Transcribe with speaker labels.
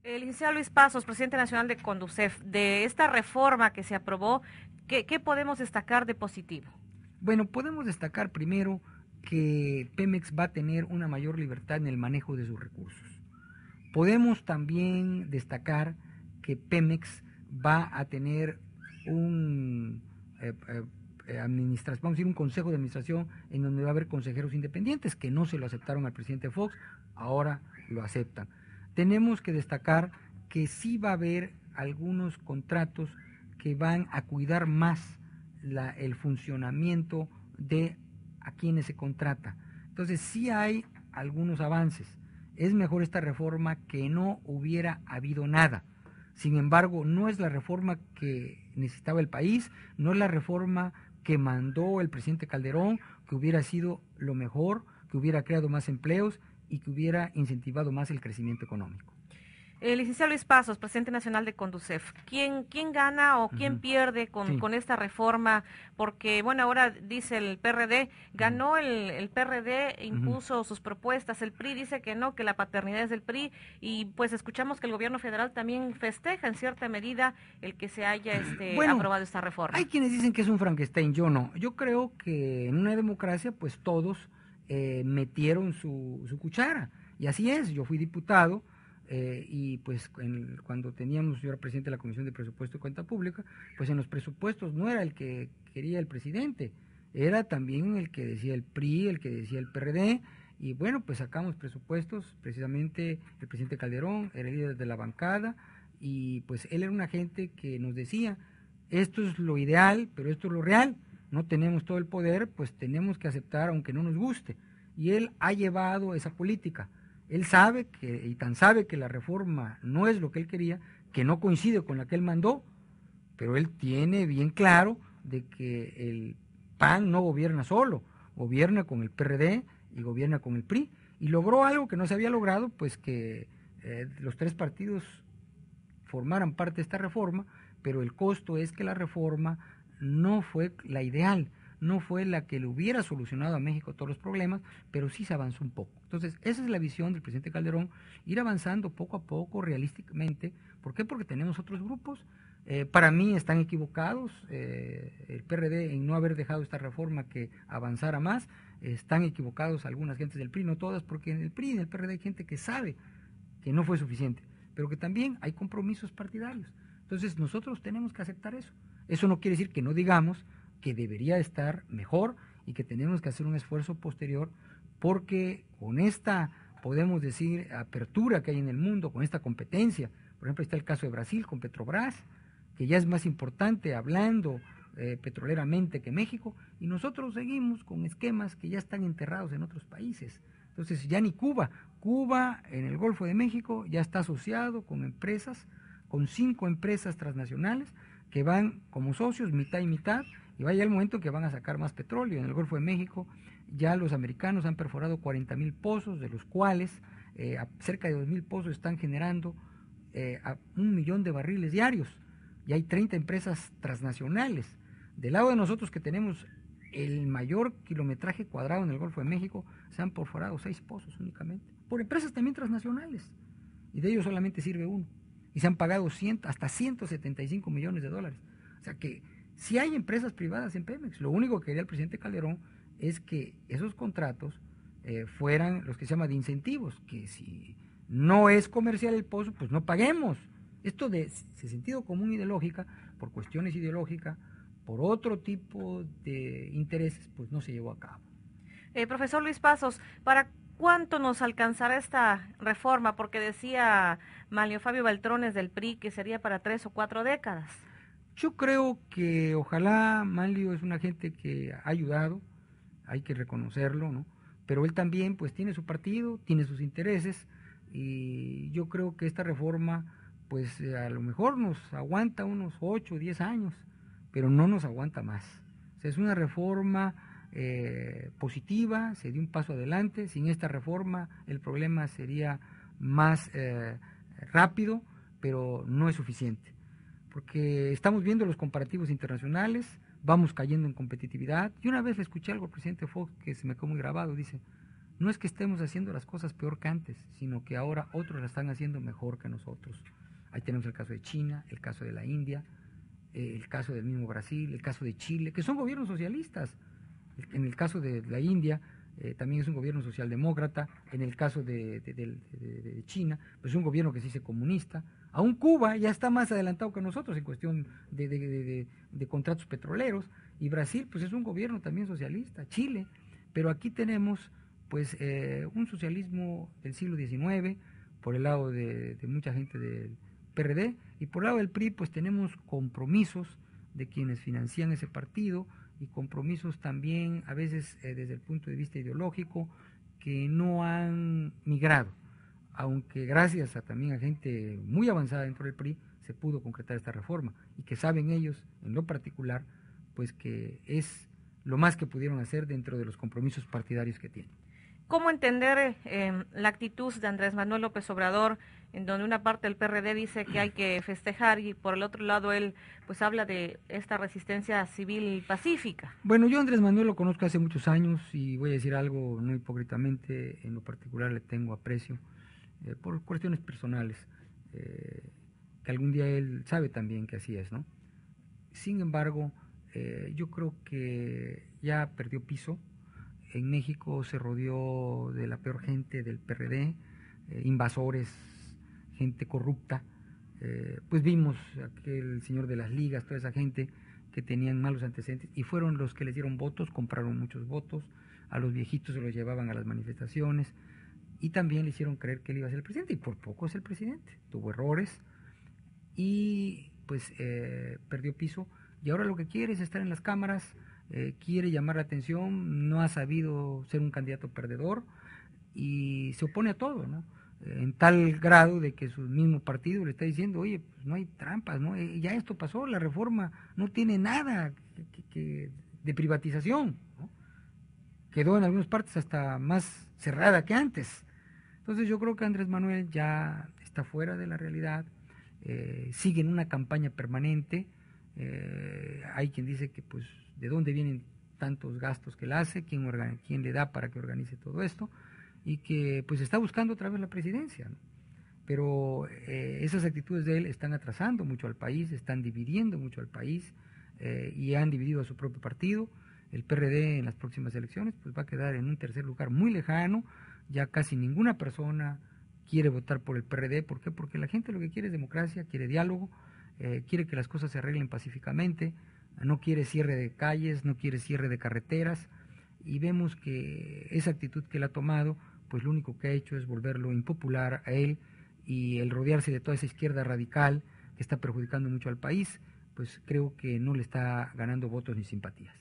Speaker 1: El licenciado Luis Pasos, presidente nacional de Conducef, de esta reforma que se aprobó, ¿qué podemos destacar de positivo?
Speaker 2: Bueno, podemos destacar primero que Pemex va a tener una mayor libertad en el manejo de sus recursos. Podemos también destacar que Pemex va a tener un vamos a decir, un consejo de administración en donde va a haber consejeros independientes que no se lo aceptaron al presidente Fox, ahora lo aceptan. Tenemos que destacar que sí va a haber algunos contratos que van a cuidar más el funcionamiento de a quienes se contrata. Entonces sí hay algunos avances. Es mejor esta reforma que no hubiera habido nada. Sin embargo, no es la reforma que necesitaba el país, no es la reforma que mandó el presidente Calderón, que hubiera sido lo mejor, que hubiera creado más empleos y que hubiera incentivado más el crecimiento económico.
Speaker 1: Licenciado Luis Pasos, presidente nacional de Conducef, ¿quién gana o quién pierde con esta reforma? Porque, bueno, ahora dice el PRD, ganó el PRD, impuso sus propuestas, el PRI dice que no, que la paternidad es del PRI, y pues escuchamos que el gobierno federal también festeja en cierta medida el que se haya aprobado esta reforma.
Speaker 2: Hay quienes dicen que es un Frankenstein, yo no. Yo creo que en una democracia, pues todos metieron su cuchara, y así es, yo fui diputado, y pues cuando yo era presidente de la Comisión de Presupuesto y Cuenta Pública, pues en los presupuestos no era el que quería el presidente, era también el que decía el PRI, el que decía el PRD, y bueno, pues sacamos presupuestos, precisamente el presidente Calderón era el líder de la bancada, y pues él era una gente que nos decía, esto es lo ideal, pero esto es lo real, no tenemos todo el poder, pues tenemos que aceptar aunque no nos guste, y él ha llevado esa política. Él sabe y tan sabe que la reforma no es lo que él quería, que no coincide con la que él mandó, pero él tiene bien claro de que el PAN no gobierna solo, gobierna con el PRD y gobierna con el PRI, y logró algo que no se había logrado, pues que los tres partidos formaran parte de esta reforma, pero el costo es que la reforma no fue la ideal, no fue la que le hubiera solucionado a México todos los problemas, pero sí se avanzó un poco. Entonces, esa es la visión del presidente Calderón, ir avanzando poco a poco, realísticamente. ¿Por qué? Porque tenemos otros grupos. Para mí están equivocados, el PRD en no haber dejado esta reforma que avanzara más, están equivocados algunas gentes del PRI, no todas, porque en el PRI y en el PRD hay gente que sabe que no fue suficiente, pero que también hay compromisos partidarios. Entonces nosotros tenemos que aceptar eso. Eso no quiere decir que no digamos que debería estar mejor y que tenemos que hacer un esfuerzo posterior, porque con esta, podemos decir, apertura que hay en el mundo, con esta competencia, por ejemplo, está el caso de Brasil con Petrobras, que ya es más importante hablando petroleramente que México, y nosotros seguimos con esquemas que ya están enterrados en otros países. Entonces ya ni Cuba en el Golfo de México ya está asociado con empresas, con 5 empresas transnacionales que van como socios mitad y mitad, y va a llegar el momento que van a sacar más petróleo. En el Golfo de México ya los americanos han perforado 40,000 pozos, de los cuales cerca de 2,000 pozos están generando a 1,000,000 de barriles diarios, y hay 30 empresas transnacionales. Del lado de nosotros, que tenemos el mayor kilometraje cuadrado en el Golfo de México, se han perforado 6 pozos únicamente, por empresas también transnacionales, y de ellos solamente sirve uno, y se han pagado hasta 175 millones de dólares. O sea que si hay empresas privadas en Pemex, lo único que quería el presidente Calderón es que esos contratos fueran los que se llama de incentivos, que si no es comercial el pozo, pues no paguemos. Esto de sentido común y de lógica, por cuestiones ideológicas, por otro tipo de intereses, pues no se llevó a cabo.
Speaker 1: Profesor Luis Pasos, ¿para cuánto nos alcanzará esta reforma? Porque decía Manlio Fabio Beltrones del PRI que sería para 3 o 4 décadas.
Speaker 2: Yo creo que ojalá Manlio es una gente que ha ayudado, hay que reconocerlo, ¿no? Pero él también pues tiene su partido, tiene sus intereses, y yo creo que esta reforma pues a lo mejor nos aguanta unos 8 o 10 años, pero no nos aguanta más. O sea, es una reforma positiva, se dio un paso adelante. Sin esta reforma el problema sería más rápido, pero no es suficiente, porque estamos viendo los comparativos internacionales, vamos cayendo en competitividad. Y una vez le escuché algo al presidente Fox que se me quedó muy grabado, dice, no es que estemos haciendo las cosas peor que antes, sino que ahora otros las están haciendo mejor que nosotros. Ahí tenemos el caso de China, el caso de la India, el caso del mismo Brasil, el caso de Chile, que son gobiernos socialistas. En el caso de la India, también es un gobierno socialdemócrata. En el caso de China, pues es un gobierno que se dice comunista. Aún Cuba ya está más adelantado que nosotros en cuestión de contratos petroleros, y Brasil pues es un gobierno también socialista, Chile, pero aquí tenemos pues un socialismo del siglo XIX por el lado de mucha gente del PRD, y por el lado del PRI pues tenemos compromisos de quienes financian ese partido, y compromisos también a veces desde el punto de vista ideológico que no han migrado, aunque gracias también a gente muy avanzada dentro del PRI se pudo concretar esta reforma, y que saben ellos en lo particular pues que es lo más que pudieron hacer dentro de los compromisos partidarios que tienen.
Speaker 1: ¿Cómo entender la actitud de Andrés Manuel López Obrador, en donde una parte del PRD dice que hay que festejar y por el otro lado él pues habla de esta resistencia civil pacífica?
Speaker 2: Bueno, yo a Andrés Manuel lo conozco hace muchos años, y voy a decir algo no hipócritamente, en lo particular le tengo aprecio por cuestiones personales, que algún día él sabe también que así es, ¿no? Sin embargo, yo creo que ya perdió piso. En México se rodeó de la peor gente del PRD, invasores, gente corrupta. Pues vimos aquel señor de las ligas, toda esa gente que tenían malos antecedentes, y fueron los que les dieron votos, compraron muchos votos, a los viejitos se los llevaban a las manifestaciones, y también le hicieron creer que él iba a ser el presidente, y por poco es el presidente. Tuvo errores y pues perdió piso, y ahora lo que quiere es estar en las cámaras, quiere llamar la atención, no ha sabido ser un candidato perdedor y se opone a todo, ¿no? En tal grado de que su mismo partido le está diciendo, oye, pues no hay trampas, ¿no? Ya esto pasó, la reforma no tiene nada de privatización, ¿no? Quedó en algunas partes hasta más cerrada que antes. Entonces yo creo que Andrés Manuel ya está fuera de la realidad, sigue en una campaña permanente. Hay quien dice que pues de dónde vienen tantos gastos que él hace, quién le da para que organice todo esto, y que pues está buscando otra vez la presidencia, ¿no? Pero esas actitudes de él están atrasando mucho al país, están dividiendo mucho al país, y han dividido a su propio partido. El PRD en las próximas elecciones pues va a quedar en un tercer lugar muy lejano. Ya casi ninguna persona quiere votar por el PRD. ¿Por qué? Porque la gente lo que quiere es democracia, quiere diálogo, quiere que las cosas se arreglen pacíficamente, no quiere cierre de calles, no quiere cierre de carreteras, y vemos que esa actitud que él ha tomado, pues lo único que ha hecho es volverlo impopular a él, y el rodearse de toda esa izquierda radical que está perjudicando mucho al país, pues creo que no le está ganando votos ni simpatías.